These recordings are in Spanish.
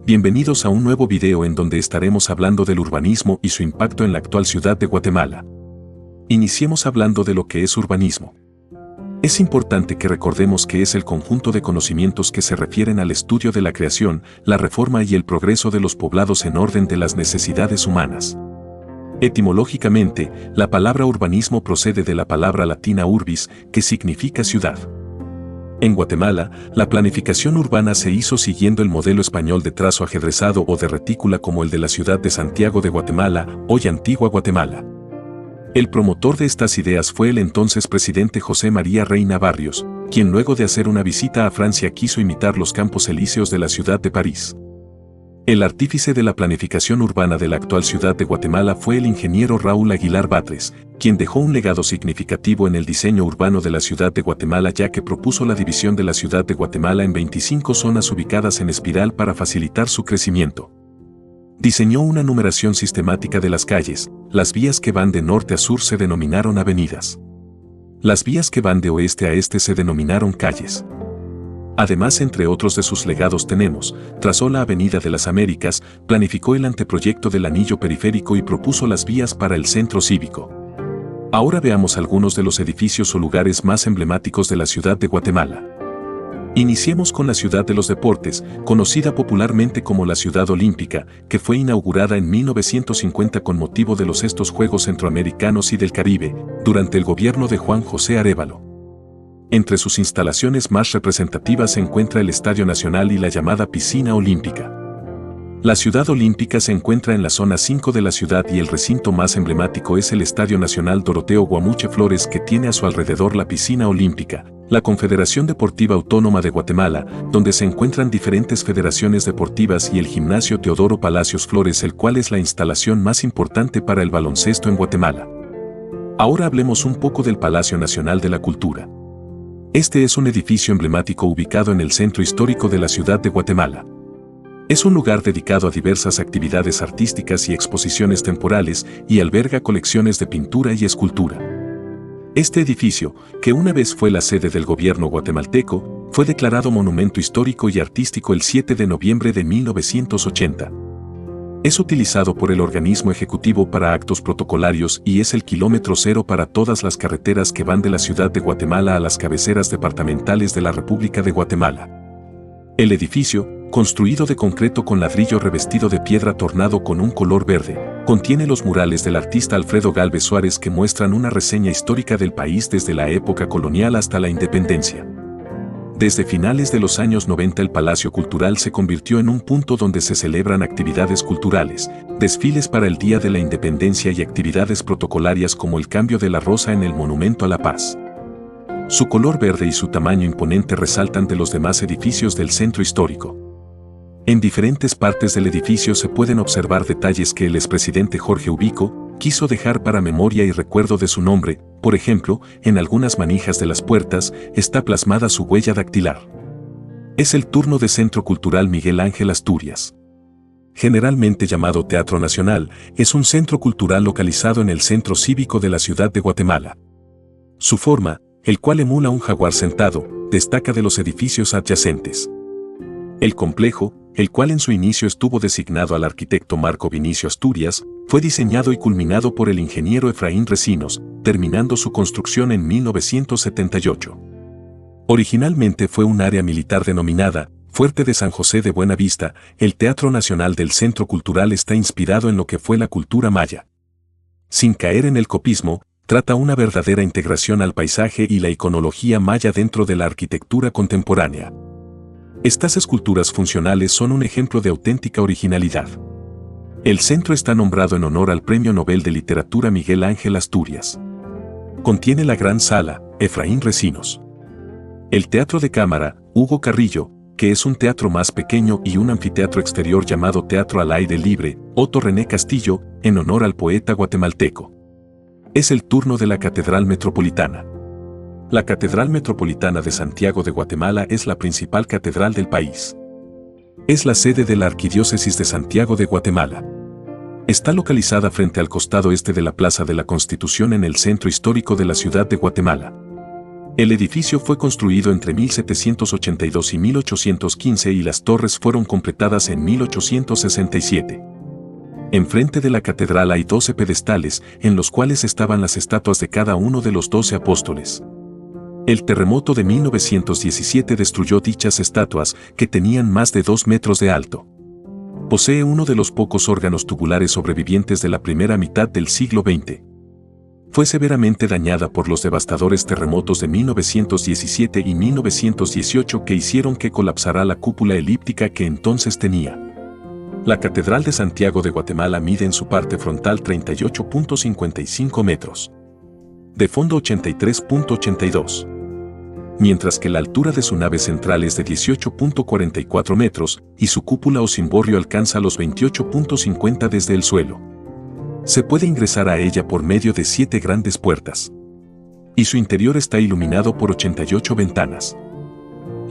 Bienvenidos a un nuevo video en donde estaremos hablando del urbanismo y su impacto en la actual ciudad de Guatemala. Iniciemos hablando de lo que es urbanismo. Es importante que recordemos que es el conjunto de conocimientos que se refieren al estudio de la creación, la reforma y el progreso de los poblados en orden de las necesidades humanas. Etimológicamente, la palabra urbanismo procede de la palabra latina urbis, que significa ciudad. En Guatemala, la planificación urbana se hizo siguiendo el modelo español de trazo ajedrezado o de retícula como el de la ciudad de Santiago de Guatemala, hoy Antigua Guatemala. El promotor de estas ideas fue el entonces presidente José María Reina Barrios, quien luego de hacer una visita a Francia quiso imitar los campos elíseos de la ciudad de París. El artífice de la planificación urbana de la actual ciudad de Guatemala fue el ingeniero Raúl Aguilar Batres, quien dejó un legado significativo en el diseño urbano de la ciudad de Guatemala ya que propuso la división de la ciudad de Guatemala en 25 zonas ubicadas en espiral para facilitar su crecimiento. Diseñó una numeración sistemática de las calles, las vías que van de norte a sur se denominaron avenidas. Las vías que van de oeste a este se denominaron calles. Además, entre otros de sus legados tenemos, trazó la Avenida de las Américas, planificó el anteproyecto del anillo periférico y propuso las vías para el centro cívico. Ahora veamos algunos de los edificios o lugares más emblemáticos de la ciudad de Guatemala. Iniciemos con la Ciudad de los Deportes, conocida popularmente como la Ciudad Olímpica, que fue inaugurada en 1950 con motivo de los estos Juegos Centroamericanos y del Caribe, durante el gobierno de Juan José Arévalo. Entre sus instalaciones más representativas se encuentra el Estadio Nacional y la llamada Piscina Olímpica. La Ciudad Olímpica se encuentra en la zona 5 de la ciudad y el recinto más emblemático es el Estadio Nacional Doroteo Guamuche Flores que tiene a su alrededor la Piscina Olímpica, la Confederación Deportiva Autónoma de Guatemala, donde se encuentran diferentes federaciones deportivas y el Gimnasio Teodoro Palacios Flores, el cual es la instalación más importante para el baloncesto en Guatemala. Ahora hablemos un poco del Palacio Nacional de la Cultura. Este es un edificio emblemático ubicado en el centro histórico de la ciudad de Guatemala. Es un lugar dedicado a diversas actividades artísticas y exposiciones temporales y alberga colecciones de pintura y escultura. Este edificio, que una vez fue la sede del gobierno guatemalteco, fue declarado Monumento Histórico y Artístico el 7 de noviembre de 1980. Es utilizado por el organismo ejecutivo para actos protocolarios y es el kilómetro cero para todas las carreteras que van de la ciudad de Guatemala a las cabeceras departamentales de la República de Guatemala. El edificio, construido de concreto con ladrillo revestido de piedra tornado con un color verde, contiene los murales del artista Alfredo Gálvez Suárez que muestran una reseña histórica del país desde la época colonial hasta la independencia. Desde finales de los años 90 el Palacio Cultural se convirtió en un punto donde se celebran actividades culturales, desfiles para el Día de la Independencia y actividades protocolarias como el cambio de la rosa en el Monumento a la Paz. Su color verde y su tamaño imponente resaltan de los demás edificios del centro histórico. En diferentes partes del edificio se pueden observar detalles que el expresidente Jorge Ubico quiso dejar para memoria y recuerdo de su nombre. Por ejemplo, en algunas manijas de las puertas está plasmada su huella dactilar. Es el turno de Centro Cultural Miguel Ángel Asturias. Generalmente llamado Teatro Nacional, es un centro cultural localizado en el centro cívico de la ciudad de Guatemala. Su forma, el cual emula un jaguar sentado, destaca de los edificios adyacentes. El complejo, el cual en su inicio estuvo designado al arquitecto Marco Vinicio Asturias, fue diseñado y culminado por el ingeniero Efraín Recinos, terminando su construcción en 1978. Originalmente fue un área militar denominada Fuerte de San José de Buena Vista. El Teatro Nacional del Centro Cultural está inspirado en lo que fue la cultura maya. Sin caer en el copismo, trata una verdadera integración al paisaje y la iconología maya dentro de la arquitectura contemporánea. Estas esculturas funcionales son un ejemplo de auténtica originalidad. El centro está nombrado en honor al Premio Nobel de Literatura Miguel Ángel Asturias. Contiene la Gran Sala, Efraín Recinos. El Teatro de Cámara, Hugo Carrillo, que es un teatro más pequeño y un anfiteatro exterior llamado Teatro al Aire Libre, Otto René Castillo, en honor al poeta guatemalteco. Es el turno de la Catedral Metropolitana. La Catedral Metropolitana de Santiago de Guatemala es la principal catedral del país. Es la sede de la Arquidiócesis de Santiago de Guatemala. Está localizada frente al costado este de la Plaza de la Constitución en el centro histórico de la ciudad de Guatemala. El edificio fue construido entre 1782 y 1815 y las torres fueron completadas en 1867. Enfrente de la catedral hay 12 pedestales, en los cuales estaban las estatuas de cada uno de los 12 apóstoles. El terremoto de 1917 destruyó dichas estatuas, que tenían más de 2 metros de alto. Posee uno de los pocos órganos tubulares sobrevivientes de la primera mitad del siglo XX. Fue severamente dañada por los devastadores terremotos de 1917 y 1918 que hicieron que colapsara la cúpula elíptica que entonces tenía. La Catedral de Santiago de Guatemala mide en su parte frontal 38.55 metros. De fondo 83.82. Mientras que la altura de su nave central es de 18.44 metros y su cúpula o cimborrio alcanza los 28.50 desde el suelo. Se puede ingresar a ella por medio de 7 grandes puertas. Y su interior está iluminado por 88 ventanas.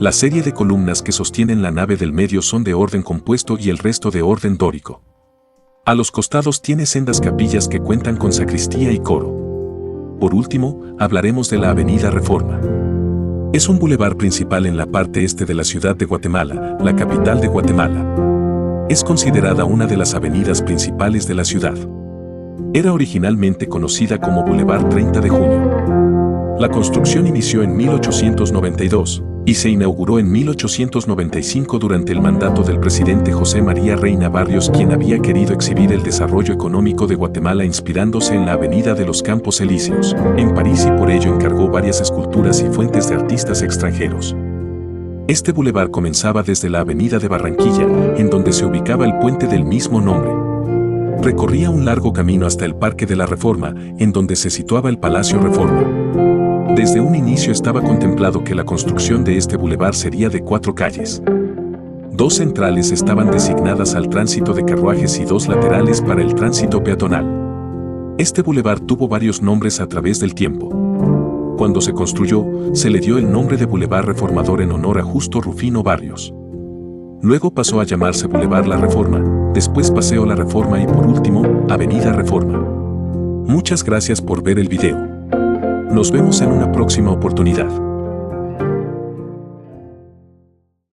La serie de columnas que sostienen la nave del medio son de orden compuesto y el resto de orden dórico. A los costados tiene sendas capillas que cuentan con sacristía y coro. Por último, hablaremos de la Avenida Reforma. Es un bulevar principal en la parte este de la ciudad de Guatemala, la capital de Guatemala. Es considerada una de las avenidas principales de la ciudad. Era originalmente conocida como Boulevard 30 de Junio. La construcción inició en 1892 y se inauguró en 1895 durante el mandato del presidente José María Reina Barrios, quien había querido exhibir el desarrollo económico de Guatemala inspirándose en la Avenida de los Campos Elíseos, en París, y por ello encargó varias esculturas y fuentes de artistas extranjeros. Este bulevar comenzaba desde la Avenida de Barranquilla, en donde se ubicaba el puente del mismo nombre. Recorría un largo camino hasta el Parque de la Reforma, en donde se situaba el Palacio Reforma. Desde un inicio estaba contemplado que la construcción de este bulevar sería de 4 calles. 2 centrales estaban designadas al tránsito de carruajes y 2 laterales para el tránsito peatonal. Este bulevar tuvo varios nombres a través del tiempo. Cuando se construyó, se le dio el nombre de Bulevar Reformador en honor a Justo Rufino Barrios. Luego pasó a llamarse Bulevar La Reforma, después Paseo La Reforma y por último, Avenida Reforma. Muchas gracias por ver el video. Nos vemos en una próxima oportunidad.